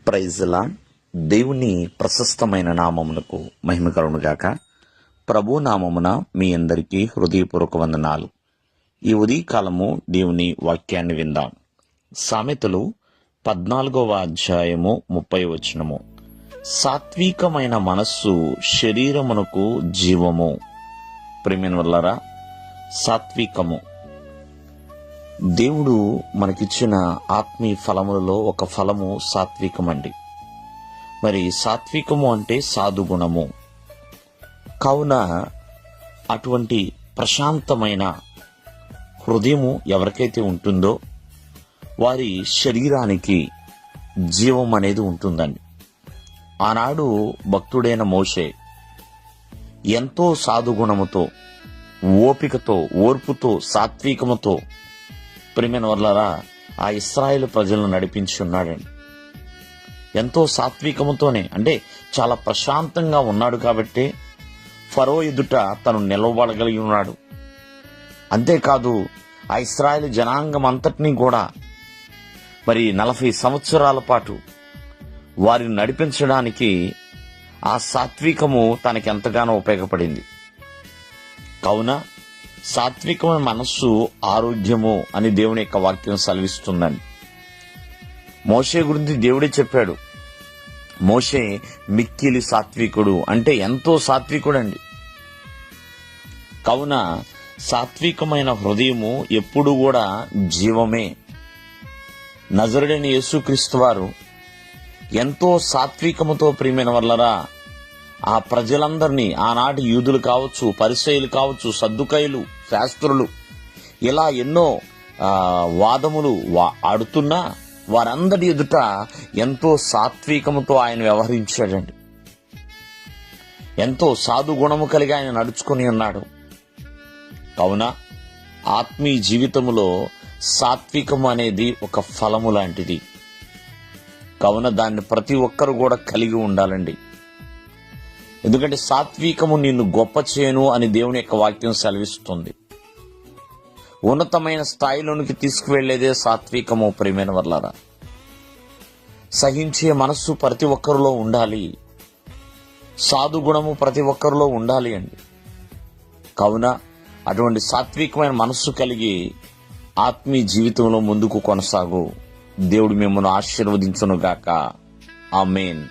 Praise lord. దేవుని ప్రశస్తమైన నామమునకు మహిమ కలుగునుగాక. ప్రభు నామమున మీ అందరికీ హృదయపూర్వక వందనాలు. ఈ ఉదయకాలము దేవుని వాక్యాన్ని విందాం. సామెతలు 14వ అధ్యాయము 30వ వచనము. సాత్వికమైన మనస్సు శరీరమునకు జీవము. ప్రియమైనవారలారా, సాత్వికము దేవుడు మనకిచ్చిన ఆత్మీయ ఫలములలో ఒక ఫలము సాత్వికమండి. మరి సాత్వికము అంటే సాధుగుణము. కావున అటువంటి ప్రశాంతమైన హృదయము ఎవరికైతే ఉంటుందో వారి శరీరానికి జీవం అనేది ఉంటుందండి. ఆనాడు భక్తుడైన మోషే ఎంతో సాధుగుణముతో, ఓపికతో, ఓర్పుతో, సాత్వికముతో ప్రియమైన వారలారా ఆ ఇశ్రాయేలు ప్రజలను నడిపించి ఉన్నాడండి. ఎంతో సాత్వికముతోనే, అంటే చాలా ప్రశాంతంగా ఉన్నాడు కాబట్టి ఫరో ఎదుట తను నిలవబడగలిగి ఉన్నాడు. అంతేకాదు ఆ ఇశ్రాయేలు జనాంగం అంతటినీ కూడా మరి 40 సంవత్సరాల పాటు వారిని నడిపించడానికి ఆ సాత్వికము తనకి ఎంతగానో ఉపయోగపడింది. కావున సాత్వికమైన మనస్సు ఆరోగ్యము అని దేవుని యొక్క వాక్యం సెలవిస్తుందండి. మోషే గురించి దేవుడే చెప్పాడు, మోషే మిక్కిలి సాత్వికుడు, అంటే ఎంతో సాత్వికుడండి. కావున సాత్వికమైన హృదయము ఎప్పుడు కూడా జీవమే. నజరుడైన యేసుక్రీస్తు వారు ఎంతో సాత్వికముతో, ప్రియమైన వారలారా, ఆ ప్రజలందరినీ, ఆనాటి యూదులు కావచ్చు, పరిసయ్యులు కావచ్చు, సద్దుకయ్యులు, శాస్త్రులు, ఇలా ఎన్నో వాదములు ఆడుతున్నా వారందరి ఎదుట ఎంతో సాత్వికముతో ఆయన వ్యవహరించాడండి. ఎంతో సాధు గుణము కలిగి ఆయన నడుచుకుని ఉన్నాడు. కావున ఆత్మీయ జీవితములో సాత్వికము అనేది ఒక ఫలము లాంటిది. కావున దాన్ని ప్రతి ఒక్కరు కూడా కలిగి ఉండాలండి. ఎందుకంటే సాత్వికము నిన్ను గొప్ప చేయను అని దేవుని యొక్క వాక్యం సెలవిస్తుంది. ఉన్నతమైన స్థాయిలోనికి తీసుకువెళ్లేదే సాత్వికము. ప్రియమైన వారలారా, సహించే మనస్సు ప్రతి ఒక్కరిలో ఉండాలి. సాధుగుణము ప్రతి ఒక్కరిలో ఉండాలి అండి. కావున అటువంటి సాత్వికమైన మనస్సు కలిగి ఆత్మీయ జీవితంలో ముందుకు కొనసాగు. దేవుడు మిమ్మల్ని ఆశీర్వదించును గాక. ఆమేన్.